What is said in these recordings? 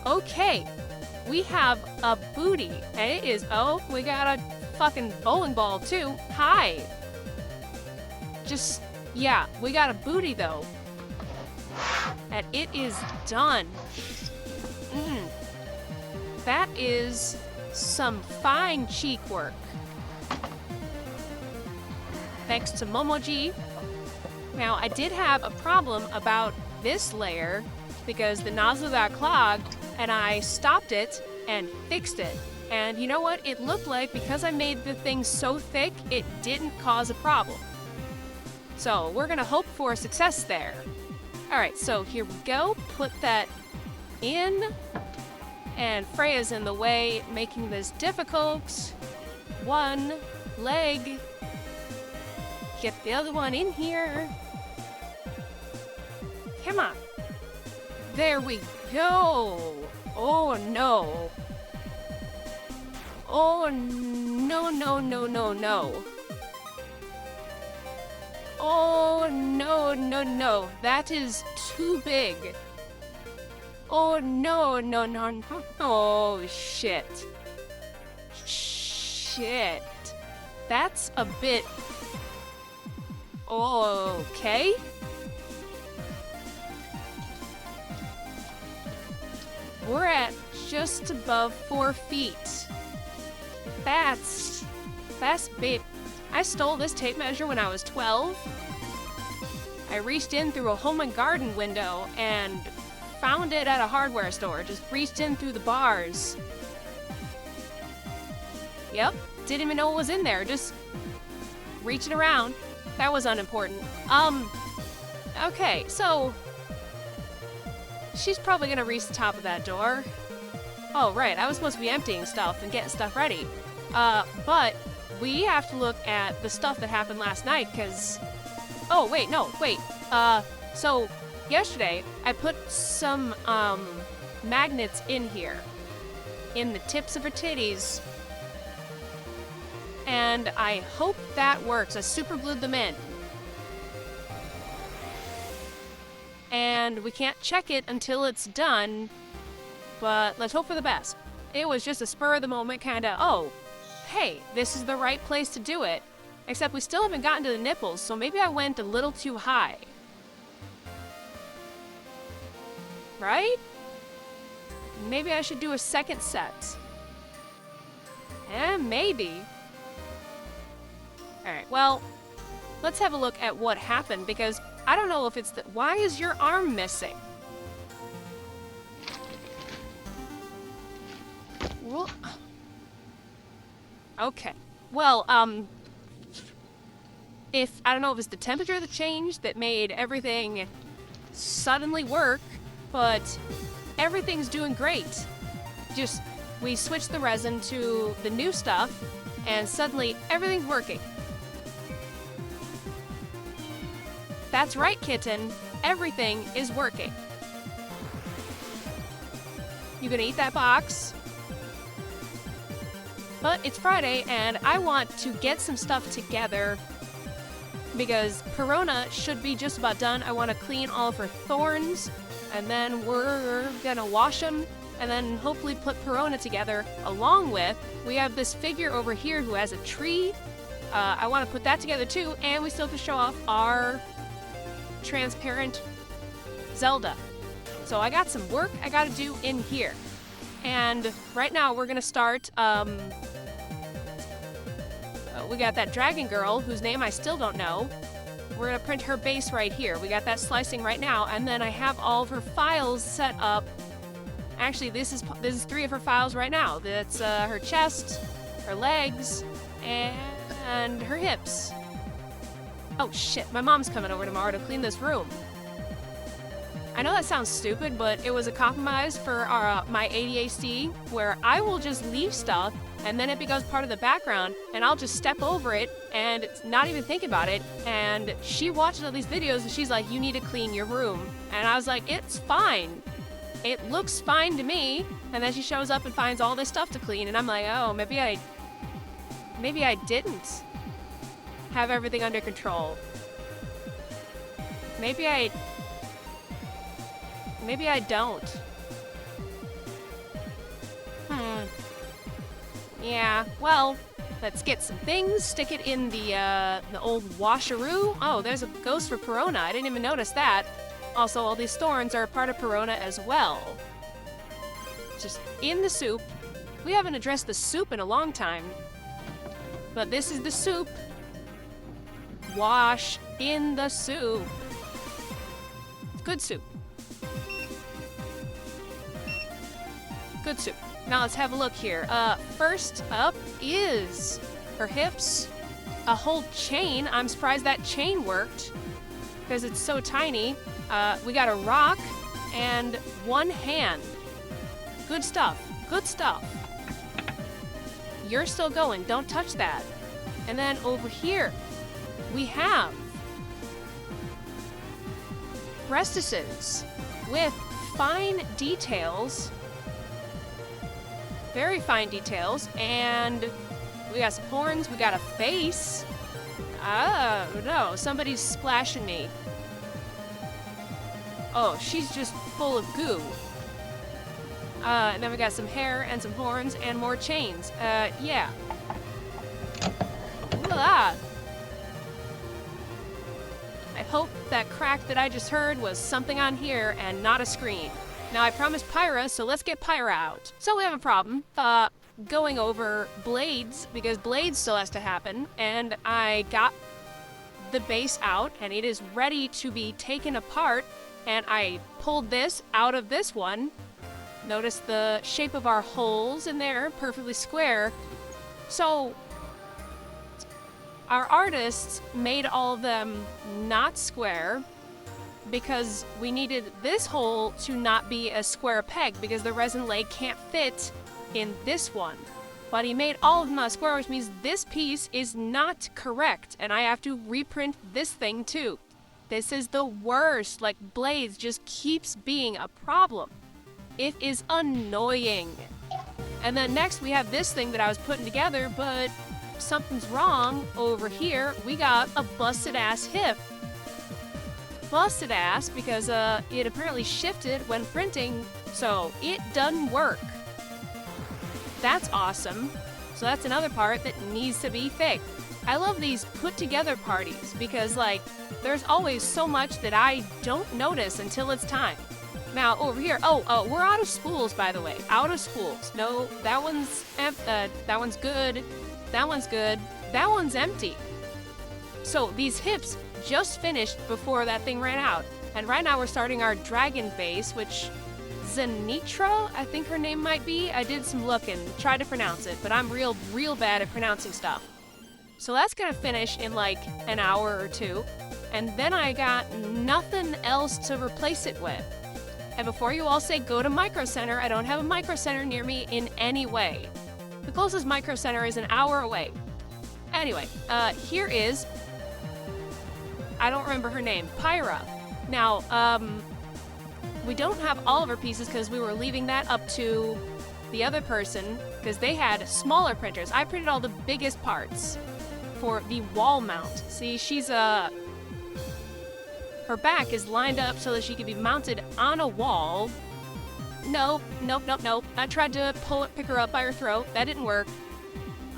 Okay, we have a booty, and it is, oh, we got a fucking bowling ball too. Hi. Just, yeah, we got a booty though. And it is done. That is some fine cheek work. Thanks to Momoji. Now, I did have a problem about this layer because the nozzle got clogged and I stopped it and fixed it. And you know what? It looked like because I made the thing so thick, it didn't cause a problem. So we're gonna hope for success there. All right, so here we go. Put that in. And Freya's in the way, making this difficult. One leg. Get the other one in here. Come on. There we go. Oh no. Oh no, no, no, no, no. Oh no, no, no. That is too big. Oh no, no, no, no. Oh shit. Shit. That's a bit... Okay. We're at just above 4 feet. That's big. I stole this tape measure when I was 12. I reached in through a home and garden window and found it at a hardware store. Just reached in through the bars. Yep, didn't even know what was in there. Just reaching around. That was unimportant. Okay, so she's probably gonna reach the top of that door. Oh, right, I was supposed to be emptying stuff and getting stuff ready. But we have to look at the stuff that happened last night, because... Oh, wait, no, wait. So yesterday, I put some, magnets in here. In the tips of her titties. And I hope that works. I super glued them in. And we can't check it until it's done, but let's hope for the best. It was just a spur of the moment kinda, oh, hey, this is the right place to do it. Except we still haven't gotten to the nipples, so maybe I went a little too high. Right? Maybe I should do a second set. Maybe. Alright, well, let's have a look at what happened, because I don't know if it's the... Why is your arm missing? Okay. Well, if... I don't know if it's the temperature that changed that made everything suddenly work, but everything's doing great. Just, we switched the resin to the new stuff, and suddenly everything's working. That's right, kitten. Everything is working. You gonna eat that box? But it's Friday, and I want to get some stuff together because Perona should be just about done. I want to clean all of her thorns, and then we're gonna wash them, and then hopefully put Perona together along with, we have this figure over here who has a tree. I want to put that together too, and we still have to show off our transparent Zelda. So I got some work I gotta do in here. And right now we're gonna start, we got that dragon girl, whose name I still don't know. We're gonna print her base right here. We got that slicing right now, and then I have all of her files set up. Actually, this is 3 of her files right now. That's her chest, her legs, and her hips. Oh shit, my mom's coming over tomorrow to clean this room. I know that sounds stupid, but it was a compromise for my ADHD, where I will just leave stuff, and then it becomes part of the background, and I'll just step over it, and not even think about it, and she watches all these videos, and she's like, you need to clean your room. And I was like, it's fine. It looks fine to me. And then she shows up and finds all this stuff to clean, and I'm like, oh, maybe I didn't have everything under control. Maybe I don't. Yeah, well, let's get some things, stick it in the old washeroo. Oh, there's a ghost for Perona. I didn't even notice that. Also, all these thorns are a part of Perona as well. Just in the soup. We haven't addressed the soup in a long time. But this is the soup. Wash in the soup. Good soup. Good soup. Now let's have a look here. First up is her hips. A whole chain. I'm surprised that chain worked because it's so tiny. We got a rock and one hand. Good stuff. Good stuff. You're still going. Don't touch that. And then over here, we have breastises with fine details. Very fine details. And we got some horns. We got a face. Oh, no. Somebody's splashing me. Oh, she's just full of goo. And then we got some hair and some horns and more chains. Yeah. Voila. I hope that crack that I just heard was something on here and not a screen. Now, I promised Pyra, so let's get Pyra out. So we have a problem. Going over blades, because blades still has to happen, and I got the base out, and it is ready to be taken apart, and I pulled this out of this one. Notice the shape of our holes in there, perfectly square. So, our artists made all of them not square because we needed this hole to not be a square peg because the resin leg can't fit in this one. But he made all of them not square, which means this piece is not correct, and I have to reprint this thing too. This is the worst. Like, blades just keeps being a problem. It is annoying. And then next we have this thing that I was putting together, but something's wrong over here. We got a busted ass hip. Busted ass because it apparently shifted when printing, so it doesn't work. That's awesome. So that's another part that needs to be fixed. I love these put together parties because, like, there's always so much that I don't notice until it's time. Now, over here, oh, we're out of spools, by the way. Out of spools. No, that one's good. That one's good. That one's empty. So, these hips just finished before that thing ran out. And right now we're starting our dragon base, which Zenitra, I think her name might be. I did some looking, tried to pronounce it, but I'm real bad at pronouncing stuff. So that's gonna finish in like an hour or two. And then I got nothing else to replace it with. And before you all say go to Micro Center, I don't have a Micro Center near me in any way. The closest Micro Center is an hour away. Anyway, here is, I don't remember her name, Pyra. Now, we don't have all of her pieces because we were leaving that up to the other person because they had smaller printers. I printed all the biggest parts for the wall mount. See, she's her back is lined up so that she can be mounted on a wall. Nope. I tried to pick her up by her throat. That didn't work.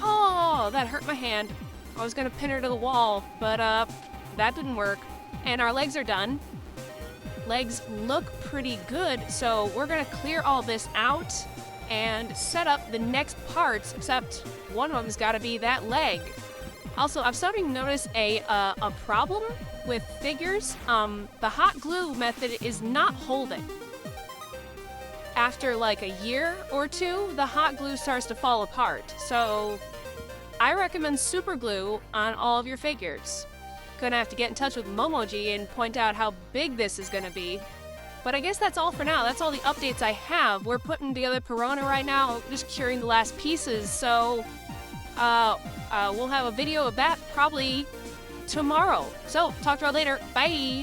Oh, that hurt my hand. I was gonna pin her to the wall, but that didn't work. And our legs are done. Legs look pretty good, so we're gonna clear all this out and set up the next parts, except one of them's gotta be that leg. Also, I'm starting to notice a problem with figures. The hot glue method is not holding. After like a year or two, the hot glue starts to fall apart. So I recommend super glue on all of your figures. Gonna have to get in touch with Momoji and point out how big this is gonna be. But I guess that's all for now. That's all the updates I have. We're putting together Perona right now, just curing the last pieces. So we'll have a video of that probably tomorrow. So talk to you all later. Bye.